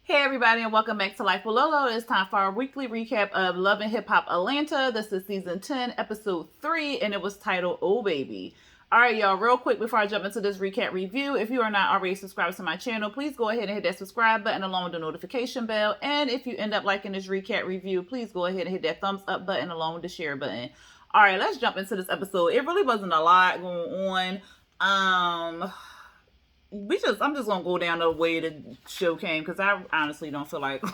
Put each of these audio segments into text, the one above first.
Hey everybody and welcome back to Life with Lolo. It's time for our weekly recap of Love and Hip Hop Atlanta. This is season 10, episode 3, and it was titled Oh Baby. Alright y'all, real quick before I jump into this recap review, if you are not already subscribed to my channel, please go ahead and hit that subscribe button along with the notification bell. And if you end up liking this recap review, please go ahead and hit that thumbs up button along with the share button. Alright, let's jump into this episode. It really wasn't a lot going on. I'm just gonna go down the way the show came because I honestly don't feel like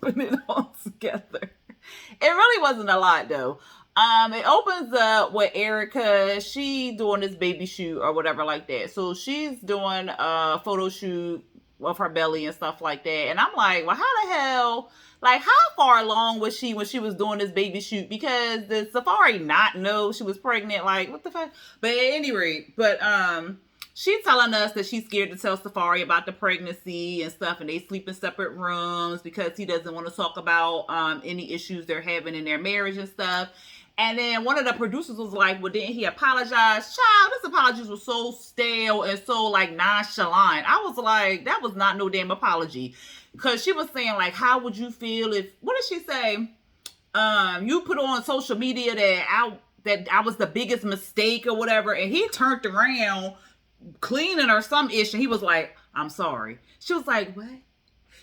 putting it all together. It really wasn't a lot though. It opens up with Erica. She doing this baby shoot or whatever like that. So she's doing a photo shoot of her belly and stuff like that. And I'm like, well, how the hell? Like, how far along was she when she was doing this baby shoot? Because the Safari not know she was pregnant. Like, what the fuck? But at any rate, she's telling us that she's scared to tell Safari about the pregnancy and stuff, and they sleep in separate rooms because he doesn't want to talk about any issues they're having in their marriage and stuff. And then one of the producers was like, well, didn't he apologize? Child, his apologies were so stale and so, like, nonchalant. I was like, that was not no damn apology. Because she was saying, like, how would you feel if, what did she say? You put on social media that I was the biggest mistake or whatever, and he turned around cleaning or some issue. He was like, I'm sorry. She was like, what?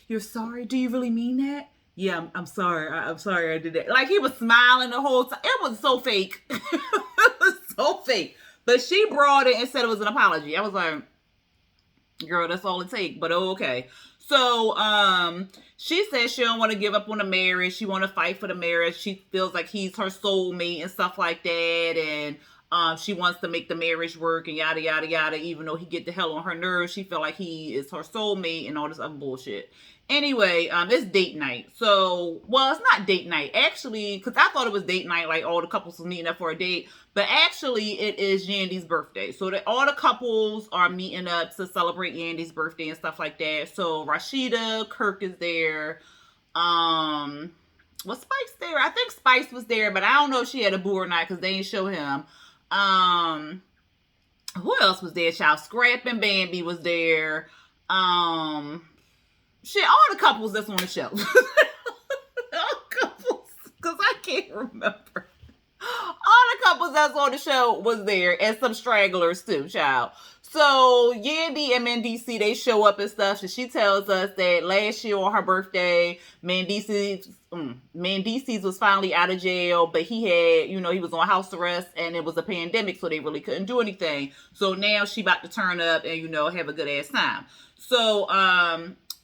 You're sorry? Do you really mean that? Yeah, I'm sorry. I'm sorry I did that. Like, he was smiling the whole time. It was so fake. It was so fake. But she brought it and said it was an apology. I was like, girl, that's all it takes. But okay. So, she says she don't want to give up on the marriage. She want to fight for the marriage. She feels like he's her soulmate and stuff like that. And she wants to make the marriage work and yada, yada, yada. Even though he get the hell on her nerves, she feel like he is her soulmate and all this other bullshit. Anyway, it's date night. So, well, it's not date night. Actually, because I thought it was date night, like all the couples was meeting up for a date. But actually, it is Yandy's birthday. So, all the couples are meeting up to celebrate Yandy's birthday and stuff like that. So, Rashida, Kirk is there. Was Spice there? I think Spice was there, but I don't know if she had a boo or not because they didn't show him. Who else was there, child? Scrap and Bambi was there. Shit, all the couples that's on the show. All couples, because I can't remember. All the couples that's on the show was there, and some stragglers too, child. So, Yandy and Mendici, they show up and stuff, and she tells us that last year on her birthday, Mendici's was finally out of jail, but he had, he was on house arrest, and it was a pandemic, so they really couldn't do anything. So now she about to turn up and, have a good ass time. So,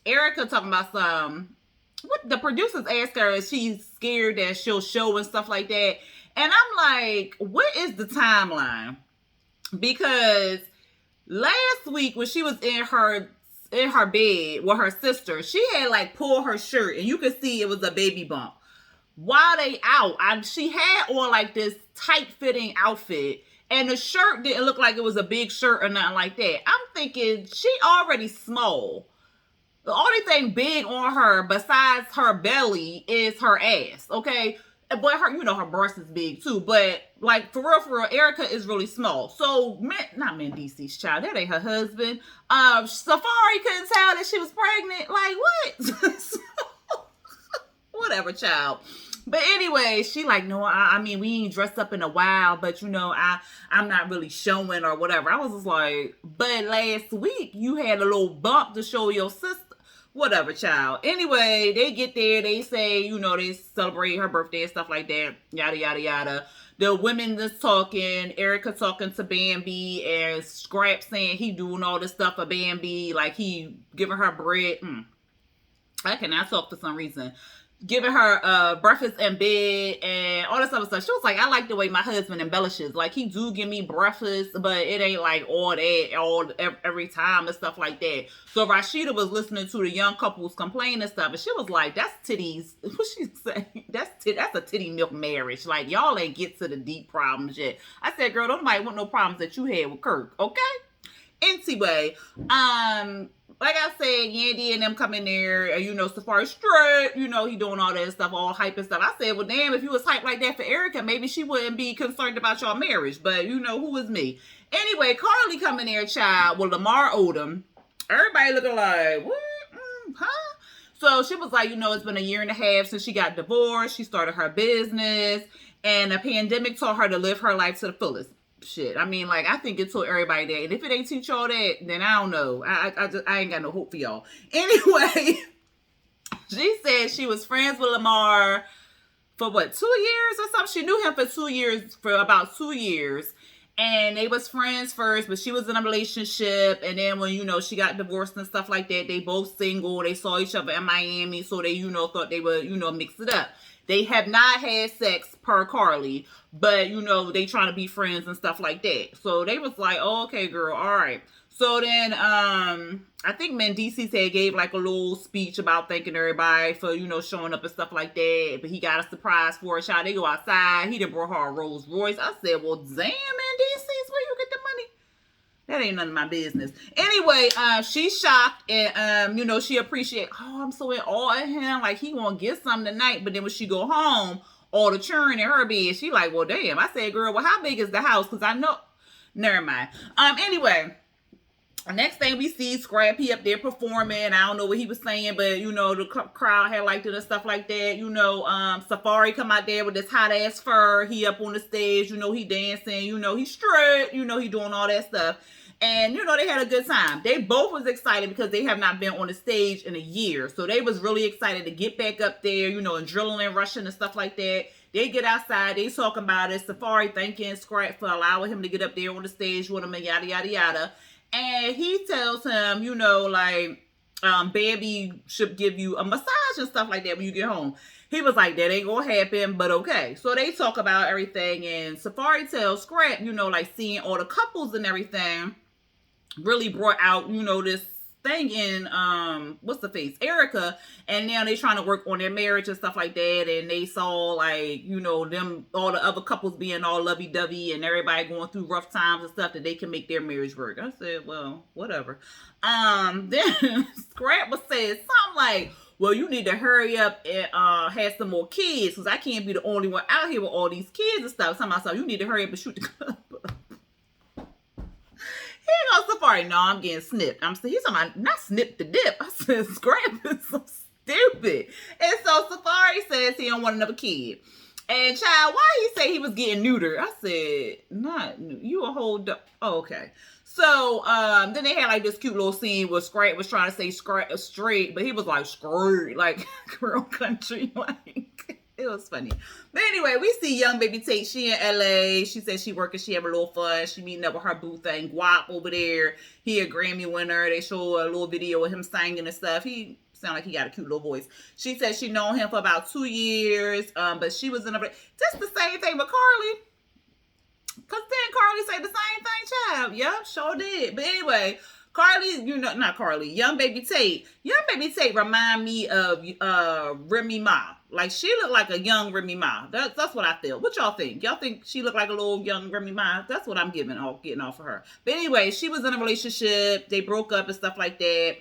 Erica talking about what the producers asked her if she's scared that she'll show and stuff like that. And I'm like, what is the timeline? Because last week when she was in her bed with her sister, she had like pulled her shirt and you could see it was a baby bump. While they out, she had on like this tight fitting outfit and the shirt didn't look like it was a big shirt or nothing like that. I'm thinking she already small. The only thing big on her besides her belly is her ass, okay? But her, her breast is big too. But like for real, Erica is really small. So not Mendici's child. That ain't her husband. Safari couldn't tell that she was pregnant. Like what? Whatever, child. But anyway, she like, no, I mean, we ain't dressed up in a while, but I'm not really showing or whatever. I was just like, but last week you had a little bump to show your sister. Whatever, child. Anyway, they get there. They say, they celebrate her birthday and stuff like that. Yada, yada, yada. The women that's talking, Erica talking to Bambi and Scrap saying he doing all this stuff for Bambi. Like he giving her bread. I cannot talk for some reason. Giving her breakfast in bed and all this other stuff. She was like, I like the way my husband embellishes. Like, he do give me breakfast, but it ain't like all that every time and stuff like that. So Rashida was listening to the young couples complain and stuff, and she was like, that's titties. What she say? That's a titty milk marriage. Like, y'all ain't get to the deep problems yet. I said, girl, don't nobody want no problems that you had with Kirk, okay? Anyway, like I said, Yandy and them come in there, and Safari straight, he doing all that stuff, all hype and stuff. I said, well, damn, if you was hype like that for Erica, maybe she wouldn't be concerned about your marriage. But who is me? Anyway, Carly come in there, child, with Lamar Odom. Everybody looking like, what? Huh? So she was like, it's been a year and a half since she got divorced. She started her business, and the pandemic taught her to live her life to the fullest. Shit, I mean, like, I think it taught everybody that. And if it ain't teach y'all that, then I don't know. I ain't got no hope for y'all. Anyway, she said she was friends with Lamar for what, 2 years or something? She knew him for about 2 years. And they was friends first, but she was in a relationship. And then when, she got divorced and stuff like that, they both single. They saw each other in Miami. So they, thought they would, mix it up. They have not had sex per Carly, but, they trying to be friends and stuff like that. So they was like, oh, okay, girl, all right. So then, I think Mendices had gave like a little speech about thanking everybody for, showing up and stuff like that. But he got a surprise for her. Child, they go outside. He done brought her a Rolls Royce. I said, well, damn, Mendices, where you get the money? That ain't none of my business. Anyway, she's shocked and, she appreciate, oh, I'm so in awe of him. Like, he gonna get something tonight. But then when she go home, all the churn in her bed, she like, well, damn. I said, girl, well, how big is the house? Because I know, never mind. Anyway. Next thing we see, Scrappy up there performing. I don't know what he was saying, but, the crowd had liked it and stuff like that. Safari come out there with this hot ass fur. He up on the stage, he dancing, he straight, he doing all that stuff. And, they had a good time. They both was excited because they have not been on the stage in a year. So they was really excited to get back up there, adrenaline rushing and stuff like that. They get outside, they talking about it. Safari thanking Scrap for allowing him to get up there on the stage with him and yada, yada, yada. And he tells him, Baby should give you a massage and stuff like that when you get home. He was like, that ain't gonna happen, but okay. So they talk about everything, and Safari tells Scrap, seeing all the couples and everything really brought out, this thing in, what's the face? Erica. And now they trying to work on their marriage and stuff like that. And they saw like, them, all the other couples being all lovey-dovey and everybody going through rough times and stuff that they can make their marriage work. I said, well, whatever. Then Scrap was saying something like, well, you need to hurry up and have some more kids because I can't be the only one out here with all these kids and stuff. So you need to hurry up and shoot the club up. He goes, Safari, no, I'm getting snipped. He's talking about not snip the dip. I said, Scrap is so stupid. And so Safari says he don't want another kid. And child, why he say he was getting neutered? I said, not you a whole oh, okay. So then they had like this cute little scene where Scrap was trying to say straight, but he was like straight, like girl country, like. It was funny. But anyway, we see young baby Tate. She in LA. She said she working. She having a little fun. She meeting up with her boo thing. Guap over there. He a Grammy winner. They show a little video of him singing and stuff. He sound like he got a cute little voice. She said she known him for about 2 years. But she was in a... Just the same thing with Carly. Because then Carly said the same thing, child. Yep, sure did. But anyway... Carly, not Carly, young baby Tate. Young baby Tate remind me of Remy Ma. Like, she looked like a young Remy Ma. That's what I feel. What y'all think? Y'all think she looked like a little young Remy Ma? That's what I'm getting off of her. But anyway, she was in a relationship. They broke up and stuff like that.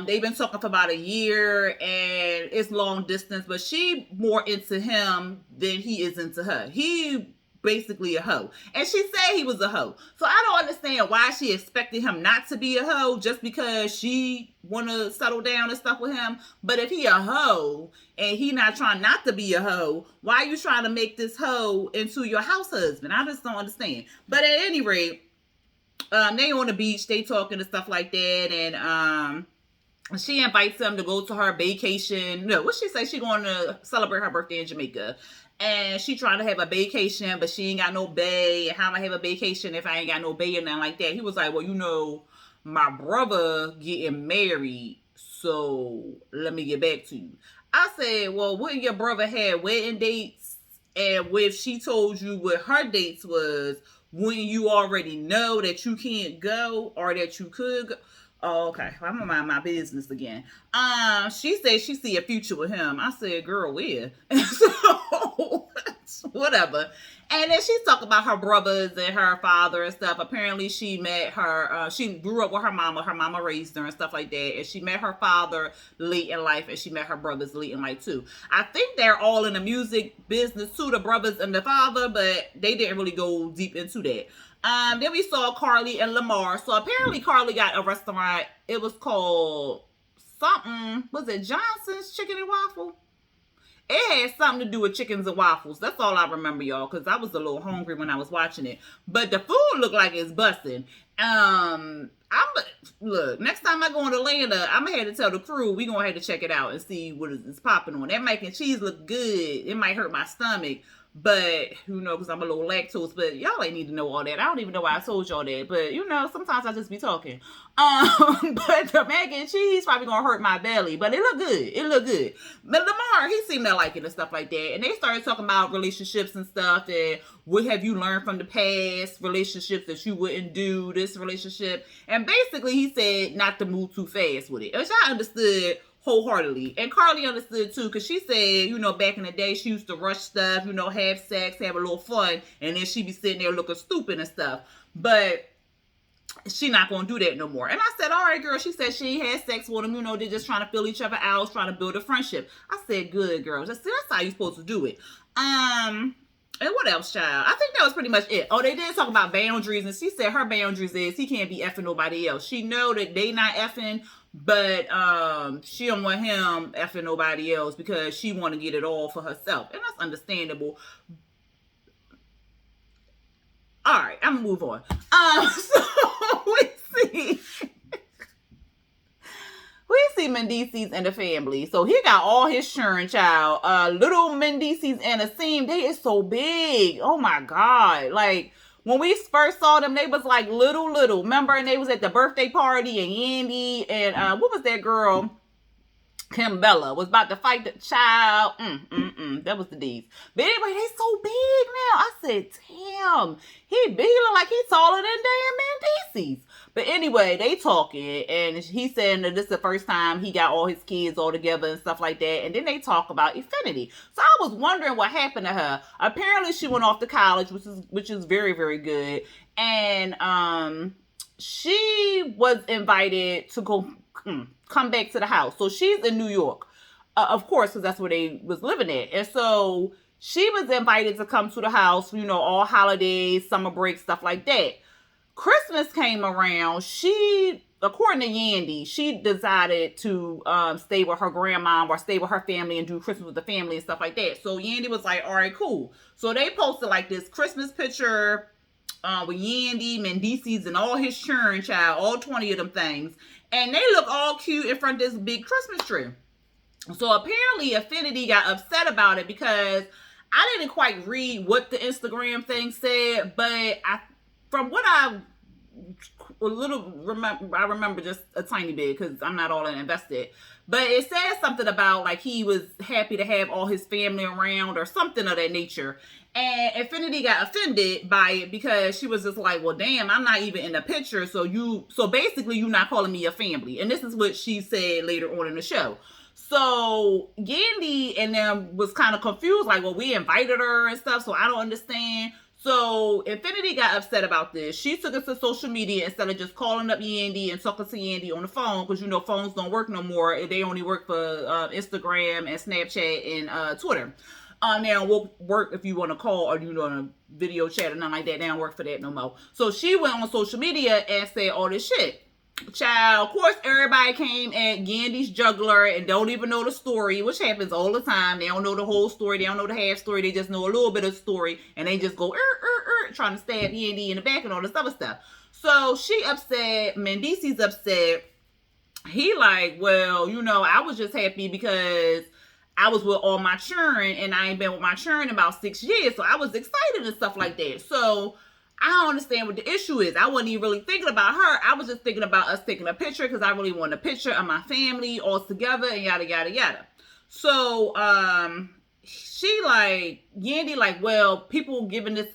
They've been talking for about a year, and it's long distance, but she more into him than he is into her. He basically a hoe. And she said he was a hoe. So I don't understand why she expected him not to be a hoe just because she want to settle down and stuff with him. But if he a hoe and he not trying not to be a hoe, why are you trying to make this hoe into your house husband? I just don't understand. But at any rate, they on the beach, they talking and stuff like that. And she invites him to go to her vacation. No, what she say? She going to celebrate her birthday in Jamaica. And she trying to have a vacation, but she ain't got no bae. How am I have a vacation if I ain't got no bae and nothing like that? He was like, well, my brother getting married, so let me get back to you. I said, well, wouldn't your brother have wedding dates? And if she told you what her dates was, wouldn't you already know that you can't go or that you could go? Oh, okay. I'm gonna mind my business again. She said she see a future with him. I said, girl, where? And so, whatever. And then she's talking about her brothers and her father and stuff. Apparently, she met her, she grew up with her mama. Her mama raised her and stuff like that. And she met her father late in life, and she met her brothers late in life, too. I think they're all in the music business, too, the brothers and the father, but they didn't really go deep into that. Then we saw Carly and Lamar. So apparently Carly got a restaurant. It was called something. Was it Johnson's Chicken and Waffle? It had something to do with chickens and waffles. That's all I remember, y'all, because I was a little hungry when I was watching it. But the food looked like it's busting. Look, next time I go in Atlanta, I'm gonna have to tell the crew we gonna have to check it out and see what is popping on. That mac and cheese look good. It might hurt my stomach, but you know, because I'm a little lactose. But y'all ain't need to know all that. I don't even know why I told y'all that. But you know, sometimes I just be talking. But the mac and cheese probably gonna hurt my belly. But it look good. It look good. But Lamar, he seemed to like it and stuff like that. And they started talking about relationships and stuff. And what have you learned from the past relationships that you wouldn't do this relationship? And basically, he said not to move too fast with it, which I understood wholeheartedly. And Carly understood too, because she said, you know, back in the day, she used to rush stuff, you know, have sex, have a little fun, and then she be sitting there looking stupid and stuff. But she not gonna do that no more. And I said, all right, girl. She said she had sex with him, you know, they're just trying to fill each other out, trying to build a friendship. I said, good, girl. That's how you supposed to do it. And what else, child? I think that was pretty much it. Oh, they did talk about boundaries, and she said her boundaries is he can't be effing nobody else. She know that they not effing, but she don't want him effing nobody else because she want to get it all for herself, and that's understandable. All right, I'm gonna move on. So we see Mendices and the family. So he got all his children, child. Little Mendices and Asim, they is so big. Oh my God. Like, when we first saw them, they was like little. Remember? And they was at the birthday party, and Yandy and what was that girl? Kimbella was about to fight the child. That was the D's. But anyway, they so big now. I said, damn, he look like he's taller than damn Mendices. But anyway, they talking, and he said that this is the first time he got all his kids all together and stuff like that. And then they talk about Infinity. So I was wondering what happened to her. Apparently, she went off to college, which is very, very good. And she was invited to come back to the house. So she's in New York, of course, because that's where they was living at. And so she was invited to come to the house, you know, all holidays, summer break, stuff like that. Christmas came around. She, according to Yandy, she decided to stay with her grandma or stay with her family and do Christmas with the family and stuff like that. So Yandy was like, all right, cool. So they posted like this Christmas picture with Yandy, Mendices, and all his children, child, all 20 of them things. And they look all cute in front of this big Christmas tree. So apparently Affinity got upset about it because I didn't quite read what the Instagram thing said, but from what I remember just a tiny bit because I'm not all invested. But it says something about like he was happy to have all his family around or something of that nature. And Infinity got offended by it because she was just like, well, damn, I'm not even in the picture. So basically you're not calling me your family. And this is what she said later on in the show. So Yandy and them was kind of confused, like, well, we invited her and stuff, so I don't understand. So Infinity got upset about this. She took it to social media instead of just calling up Yandy and talking to Yandy on the phone, because you know phones don't work no more. They only work for Instagram and Snapchat and Twitter. Now will work if you want to call or you know a video chat or nothing like that. They don't work for that no more. So she went on social media and said all this shit. Child, of course, everybody came at Yandy's juggler and don't even know the story, which happens all the time. They don't know the whole story. They don't know the half story. They just know a little bit of the story, and they just go trying to stab Yandy in the back and all this other stuff. So she upset. Mendices upset. He like, well, you know, I was just happy because I was with all my children, and I ain't been with my children in about 6 years, so I was excited and stuff like that. So I don't understand what the issue is. I wasn't even really thinking about her. I was just thinking about us taking a picture because I really wanted a picture of my family all together and yada, yada, yada. So, she like, Yandy like, well, people giving this,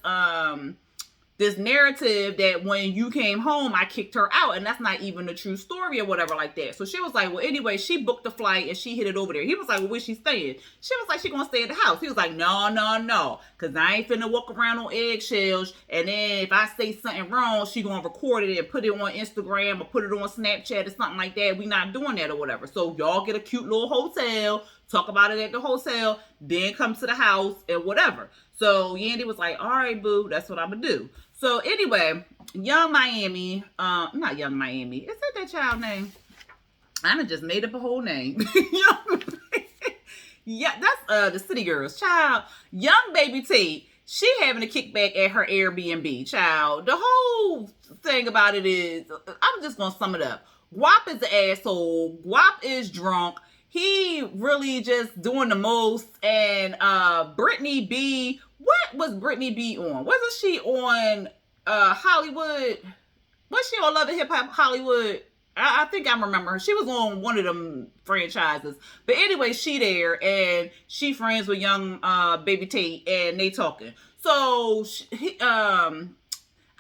this narrative that when you came home, I kicked her out. And that's not even the true story or whatever like that. So she was like, well, anyway, she booked the flight and she hit it over there. He was like, well, where's she staying? She was like, she gonna stay at the house. He was like, no. Cause I ain't finna walk around on eggshells. And then if I say something wrong, she gonna record it and put it on Instagram or put it on Snapchat or something like that. We not doing that or whatever. So y'all get a cute little hotel, talk about it at the hotel, then come to the house and whatever. So Yandy was like, all right, boo, that's what I'm gonna do. So anyway, Young Miami, not Young Miami, is that child name? I done just made up a whole name. Yeah, that's the City Girls. Child, young baby Tate, she having a kickback at her Airbnb. Child, the whole thing about it is, I'm just gonna sum it up. Guap is the asshole. Guap is drunk. He really just doing the most. And Brittany B, what was Brittany B on? Wasn't she on Hollywood? Was she on Love and Hip Hop Hollywood? I think I remember her. She was on one of them franchises. But anyway, she there and she friends with young baby Tate and they talking. So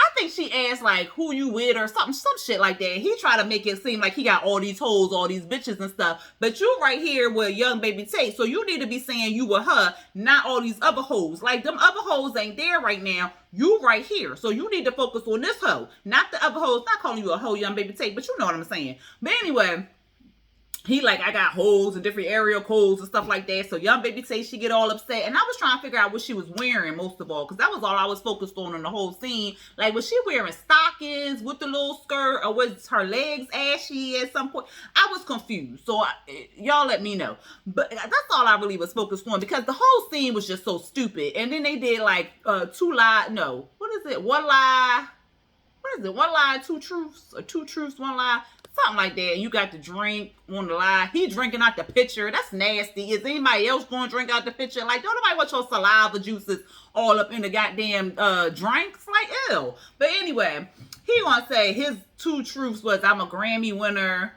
I think she asked like who you with or something, some shit like that. He tried to make it seem like he got all these hoes, all these bitches and stuff. But you right here with young baby Tate, so you need to be saying you with her, not all these other hoes. Like them other hoes ain't there right now. You right here, so you need to focus on this hoe, not the other hoes. Not calling you a hoe, young baby Tate, but you know what I'm saying. But anyway. He like, I got holes and different area codes and stuff like that. So young baby Tate, she get all upset. And I was trying to figure out what she was wearing most of all. Because that was all I was focused on in the whole scene. Like, was she wearing stockings with the little skirt? Or was her legs ashy at some point? I was confused. So y'all let me know. But that's all I really was focused on. Because the whole scene was just so stupid. And then they did like one lie. What is it? One lie, two truths? Or two truths, one lie? Something like that. You got the drink on the lie. He drinking out the pitcher. That's nasty. Is anybody else going to drink out the pitcher? Like, don't nobody want your saliva juices all up in the goddamn drinks? Like, ew. But anyway, he want to say his two truths was, I'm a Grammy winner.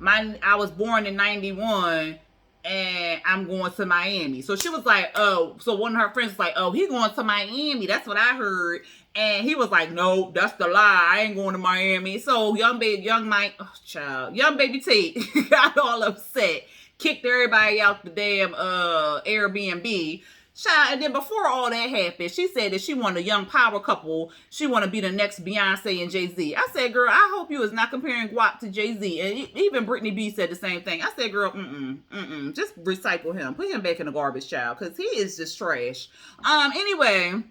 I was born in 91. And I'm going to Miami. So she was like, oh, so one of her friends was like, oh, he going to Miami. That's what I heard. And he was like, no, that's the lie. I ain't going to Miami. So young baby Tate got all upset, kicked everybody out the damn Airbnb. Child, and then before all that happened, she said that she wanted a young power couple. She want to be the next Beyonce and Jay-Z. I said, girl, I hope you is not comparing Guap to Jay-Z. And even Brittany B said the same thing. I said, girl, just recycle him. Put him back in the garbage, child, because he is just trash. Anyway,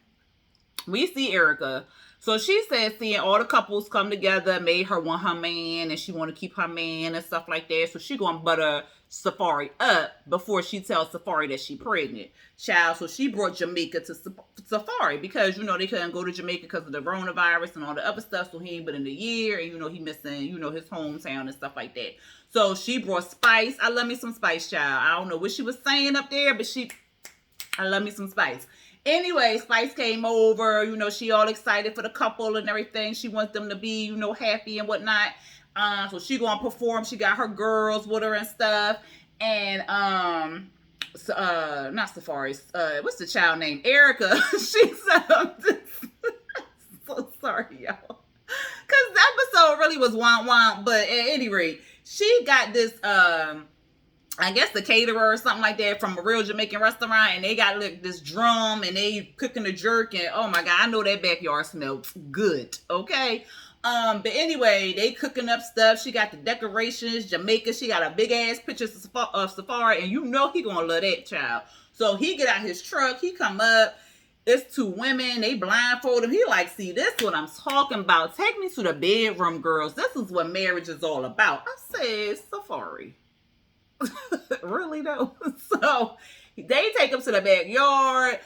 we see Erica. So she said seeing all the couples come together made her want her man, and she want to keep her man and stuff like that. So she gonna butter Safari up before she tells Safari that she pregnant. Child, so she brought Jamaica to Safari because, they couldn't go to Jamaica because of the coronavirus and all the other stuff. So he ain't been in a year and, he missing, his hometown and stuff like that. So she brought Spice. I love me some Spice, child. I don't know what she was saying up there, but I love me some Spice. Anyway, Spice came over, she all excited for the couple and everything. She wants them to be, happy and whatnot. So she gonna perform. She got her girls with her and stuff. And, not Safari, what's the child name? Erica. She said, so sorry, y'all. Because the episode really was womp, but at any rate, she got this, I guess the caterer or something like that from a real Jamaican restaurant, and they got like this drum and they cooking the jerk, and oh my God, I know that backyard smelled good. Okay. But anyway, they cooking up stuff. She got the decorations, Jamaica. She got a big ass picture of Safari, and he gonna love that child. So he get out his truck, he come up. It's two women, they blindfold him. He like, see, this is what I'm talking about. Take me to the bedroom, girls. This is what marriage is all about. I said, Safari. Really though? So they take him to the backyard.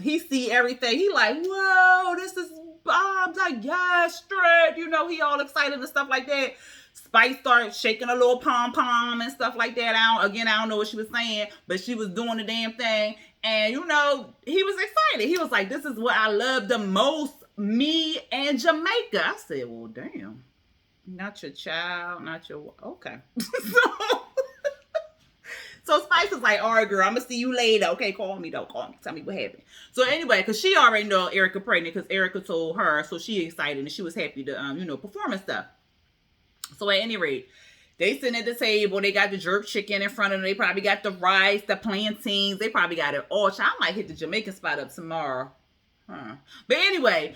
He see everything. He like, whoa, this is bombs. Like, yeah, straight. He all excited and stuff like that. Spice started shaking a little pom-pom and stuff like that. I don't know what she was saying, but she was doing the damn thing. And, he was excited. He was like, this is what I love the most, me and Jamaica. I said, well, damn. Not your child, not your... Okay. So Spice was like, all right, girl, I'm going to see you later. Okay, call me, though. Call me. Tell me what happened. So anyway, because she already know Erica pregnant because Erica told her. So she excited and she was happy to, perform and stuff. So at any rate, they sitting at the table. They got the jerk chicken in front of them. They probably got the rice, the plantains. They probably got it all. I might hit the Jamaican spot up tomorrow. But anyway,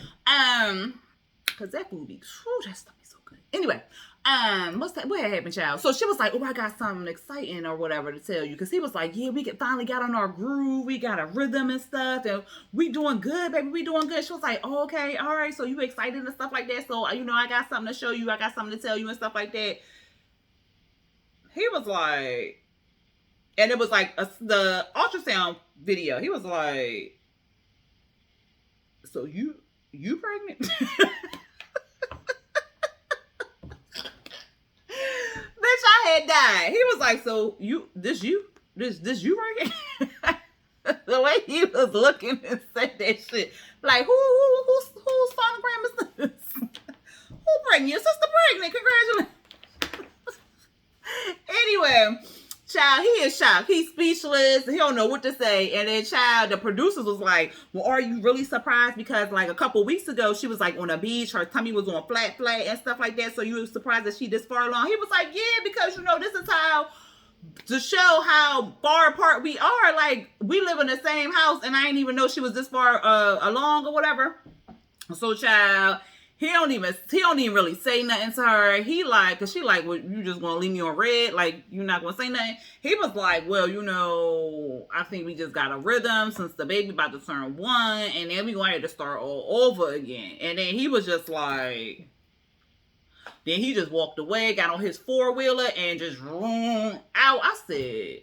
because that food be, that stuff be so good. Anyway, What had happened, child? So she was like, oh, I got something exciting or whatever to tell you. Because he was like, yeah, we finally got on our groove. We got a rhythm and stuff. And we doing good, baby. We doing good. She was like, oh, okay, all right. So you excited and stuff like that. So, I got something to show you. I got something to tell you and stuff like that. He was like, and it was like the ultrasound video. He was like, so you pregnant? I had died. He was like, so this you working? The way he was looking and said that shit. Like, whose sonogram is this? Who pregnant? Your sister pregnant. Congratulations. Anyway, child, he is shocked. He's speechless. He don't know what to say. And then, child, the producers was like, well, are you really surprised? Because, like, a couple weeks ago, she was, like, on a beach. Her tummy was on flat and stuff like that. So you were surprised that she this far along? He was like, yeah, because, this is how, to show how far apart we are. Like, we live in the same house, and I didn't even know she was this far along or whatever. So, child, he don't even really say nothing to her. He like, cause she like, well, you just gonna leave me on red? Like, you're not gonna say nothing? He was like, well, I think we just got a rhythm since the baby about to turn 1, and then we gonna have to start all over again. And then he was just like, then he just walked away, got on his 4-wheeler, and just room out. I said,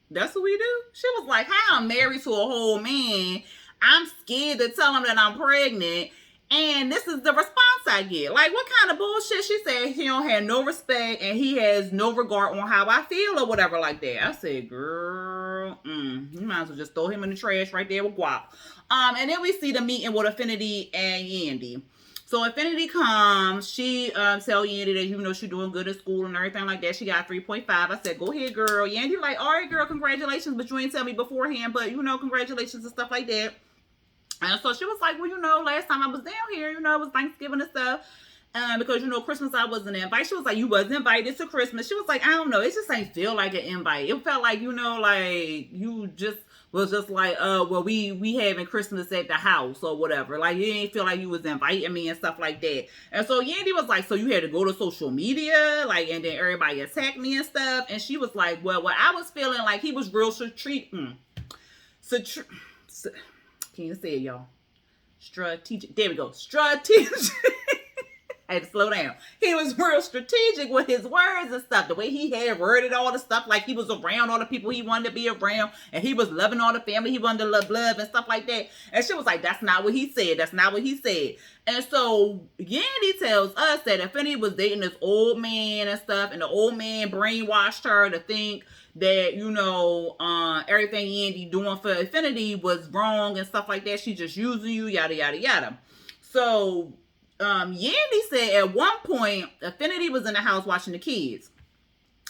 that's what we do? She was like, how I'm married to a whole man. I'm scared to tell him that I'm pregnant. And this is the response I get. Like, what kind of bullshit? She said he don't have no respect and he has no regard on how I feel or whatever like that. I said, girl, you might as well just throw him in the trash right there with guap. And then we see the meeting with Affinity and Yandy. So Affinity comes, she tell Yandy that, she's doing good at school and everything like that. She got 3.5. I said, go ahead, girl. Yandy like, all right, girl, congratulations. But you ain't tell me beforehand, but, congratulations and stuff like that. And so she was like, well, last time I was down here, it was Thanksgiving and stuff. Because, Christmas I wasn't invited. She was like, you wasn't invited to Christmas. She was like, I don't know. It just ain't feel like an invite. It felt like, like you just was just like, well, we having Christmas at the house or whatever. Like, you ain't feel like you was inviting me and stuff like that. And so Yandy was like, so you had to go to social media? Like, and then everybody attacked me and stuff. And she was like, well, what I was feeling like he was real can you say it, y'all? Strategic. There we go. Strategic. I had to slow down. He was real strategic with his words and stuff. The way he had worded all the stuff, like he was around all the people he wanted to be around, and he was loving all the family he wanted to love and stuff like that. And she was like, that's not what he said. That's not what he said. And so Yandy tells us that Affinity was dating this old man and stuff, and the old man brainwashed her to think that, everything Yandy doing for Affinity was wrong and stuff like that. She just using you, yada, yada, yada. So Yandy said at one point, Affinity was in the house watching the kids.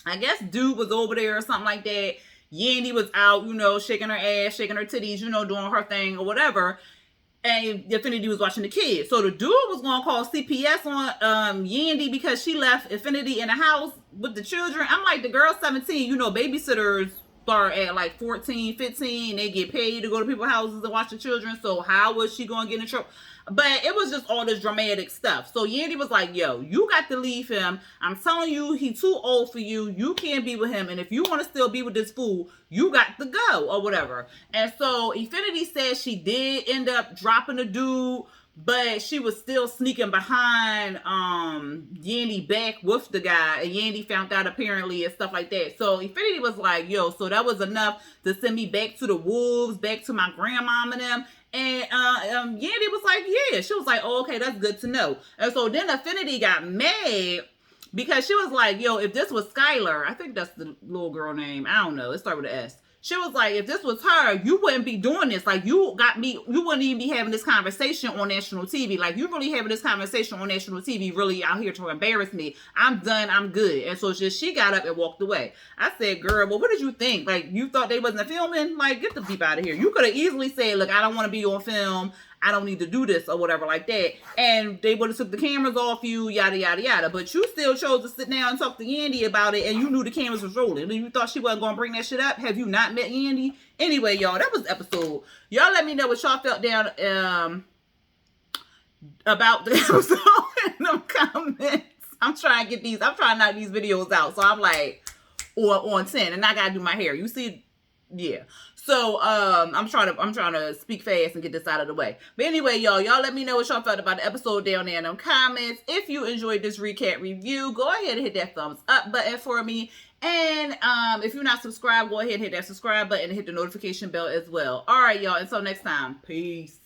I guess Dude was over there or something like that. Yandy was out, shaking her ass, shaking her titties, doing her thing or whatever. And Affinity was watching the kids. So the dude was going to call CPS on Yandy because she left Affinity in the house with the children. I'm like, the girl's 17. Babysitters start at like 14, 15. They get paid to go to people's houses and watch the children. So how was she going to get in trouble? But it was just all this dramatic stuff. So Yandy was like, yo, you got to leave him. I'm telling you, he's too old for you. You can't be with him. And if you want to still be with this fool, you got to go or whatever. And so Affinity says she did end up dropping the dude, but she was still sneaking behind Yandy back with the guy. And Yandy found out apparently and stuff like that. So Affinity was like, yo, so that was enough to send me back to the wolves, back to my grandmom and them. And Yandy was like, yeah. She was like, oh, okay, that's good to know. And so then Affinity got mad because she was like, yo, if this was Skylar, I think that's the little girl name. I don't know. It started with an S. She was like, if this was her, you wouldn't be doing this. Like, you wouldn't even be having this conversation on national TV. Like, you really having this conversation on national TV really out here to embarrass me. I'm done. I'm good. And so she got up and walked away. I said, girl, well, what did you think? Like, you thought they wasn't filming? Like, get the beep out of here. You could have easily said, look, I don't want to be on film. I don't need to do this or whatever like that. And they would have took the cameras off you, yada, yada, yada. But you still chose to sit down and talk to Yandy about it, and you knew the cameras was rolling. And you thought she wasn't going to bring that shit up? Have you not met Yandy? Anyway, y'all, that was the episode. Y'all let me know what y'all felt down about the episode in the comments. I'm trying to knock these videos out. So I'm like, or on 10, and I gotta do my hair. You see, yeah. So I'm trying to speak fast and get this out of the way. But anyway, y'all let me know what y'all thought about the episode down there in them comments. If you enjoyed this recap review, go ahead and hit that thumbs up button for me. And if you're not subscribed, go ahead and hit that subscribe button and hit the notification bell as well. All right, y'all. Until next time. Peace.